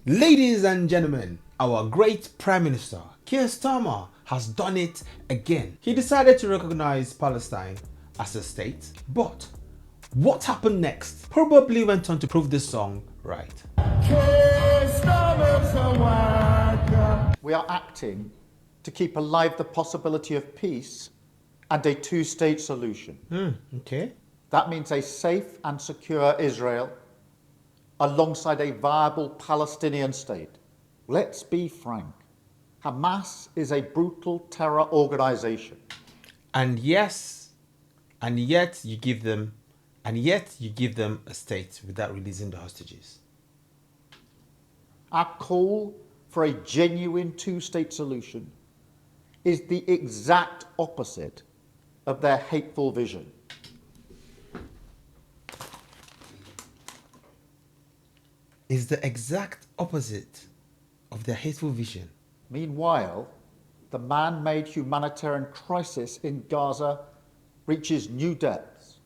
Ladies and gentlemen, our great Prime Minister, Keir Starmer, has done it again. He decided to recognize Palestine as a state, but what happened next probably went on to prove this song right. We are acting to keep alive the possibility of peace and a two-state solution. Okay. That means a safe and secure Israel alongside a viable Palestinian state. Let's be frank. Hamas is a brutal terror organization. And yet you give them a state without releasing the hostages. Our call for a genuine two-state solution is the exact opposite of their hateful vision. Is the exact opposite of their hateful vision. Meanwhile, the man-made humanitarian crisis in Gaza reaches new depths.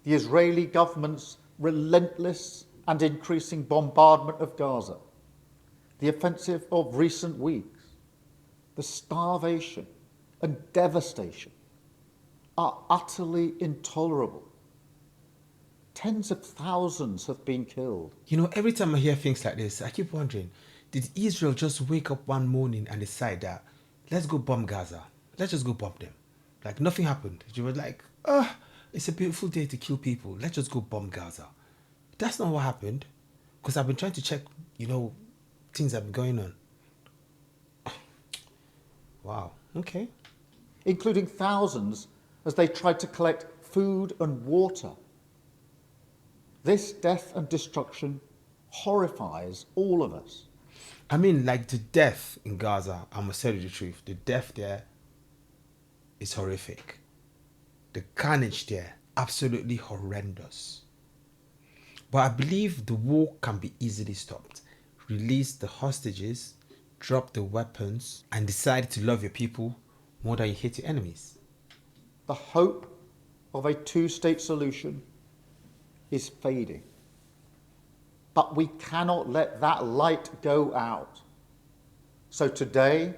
The Israeli government's relentless and increasing bombardment of Gaza, the offensive of recent weeks, the starvation and devastation are utterly intolerable. Tens of thousands have been killed. You know, every time I hear things like this, I keep wondering, did Israel just wake up one morning and decide that, let's go bomb Gaza. Let's just go bomb them. Like nothing happened. You were like, it's a beautiful day to kill people. Let's just go bomb Gaza. That's not what happened. Because I've been trying to check, things have been going on. Wow, okay. Including thousands as they tried to collect food and water. This death and destruction horrifies all of us. I mean, like the death in Gaza, I must tell you the truth, the death there is horrific. The carnage there, absolutely horrendous. But I believe the war can be easily stopped. Release the hostages, drop the weapons, and decide to love your people more than you hate your enemies. The hope of a two-state solution is fading. But we cannot let that light go out. So today,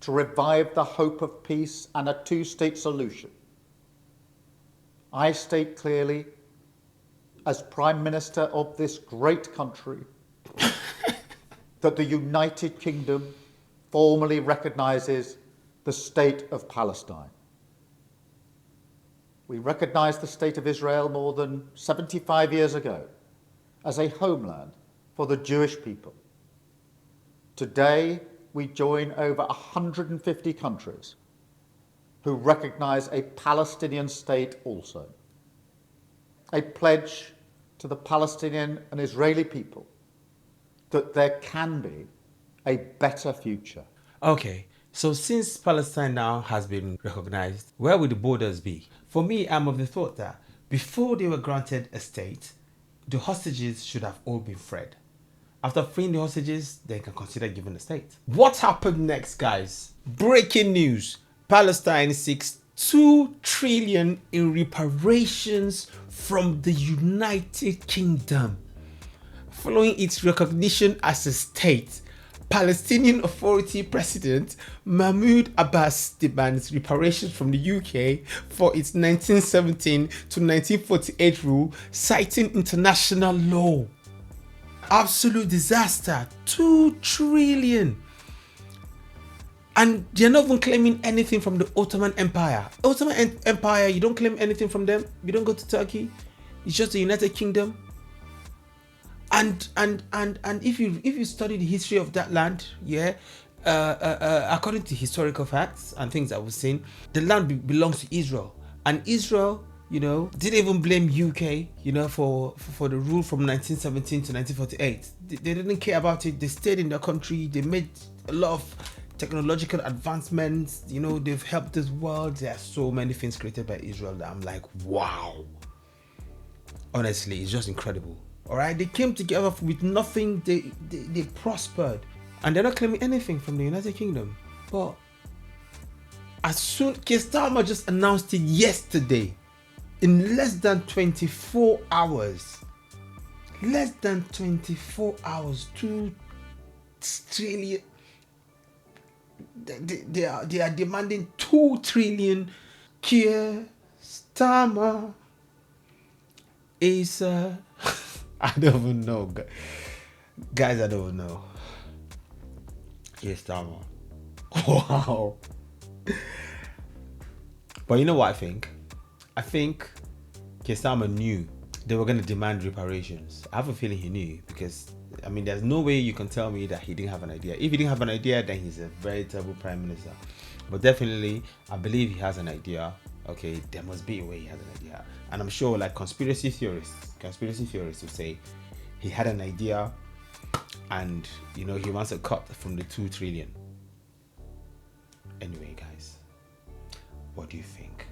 to revive the hope of peace and a two-state solution, I state clearly, as Prime Minister of this great country, that the United Kingdom formally recognises the state of Palestine. We recognised the state of Israel more than 75 years ago as a homeland for the Jewish people. Today, we join over 150 countries who recognise a Palestinian state also. A pledge to the Palestinian and Israeli people that there can be a better future. Okay, so since Palestine now has been recognized, where will the borders be? For me, I'm of the thought that before they were granted a state, the hostages should have all been freed. After freeing the hostages, they can consider giving a state. What happened next, guys? Breaking news. Palestine seeks 2 trillion in reparations from the United Kingdom. Following its recognition as a state, Palestinian Authority President Mahmoud Abbas demands reparations from the UK for its 1917 to 1948 rule, citing international law. Absolute disaster. 2 trillion. And they're not even claiming anything from the Ottoman Empire. Ottoman Empire, you don't claim anything from them. You don't go to Turkey. It's just the United Kingdom. And if you study the history of that land, according to historical facts and things that we've seen, the land belongs to Israel. And Israel, didn't even blame UK, for the rule from 1917 to 1948. They didn't care about it. They stayed in their country. They made a lot of technological advancements. They've helped this world. There are so many things created by Israel that I'm like, wow. Honestly, it's just incredible. All right, they came together with nothing. They prospered, and they're not claiming anything from the United Kingdom. But as soon, Keir Starmer just announced it yesterday, in less than 24 hours. less than 24 hours, 2 trillion. They are demanding 2 trillion. Keir Starmer is I don't even know, guys. I don't know. Keir Starmer. Wow. But you know what I think? I think Keir Starmer knew they were going to demand reparations. I have a feeling he knew, because I mean, there's no way you can tell me that he didn't have an idea. If he didn't have an idea, then he's a very terrible prime minister. But definitely, I believe he has an idea. Okay, there must be a way he has an idea. And I'm sure, like, conspiracy theorists will say he had an idea, and he wants a cut from the 2 trillion. Anyway, guys, what do you think?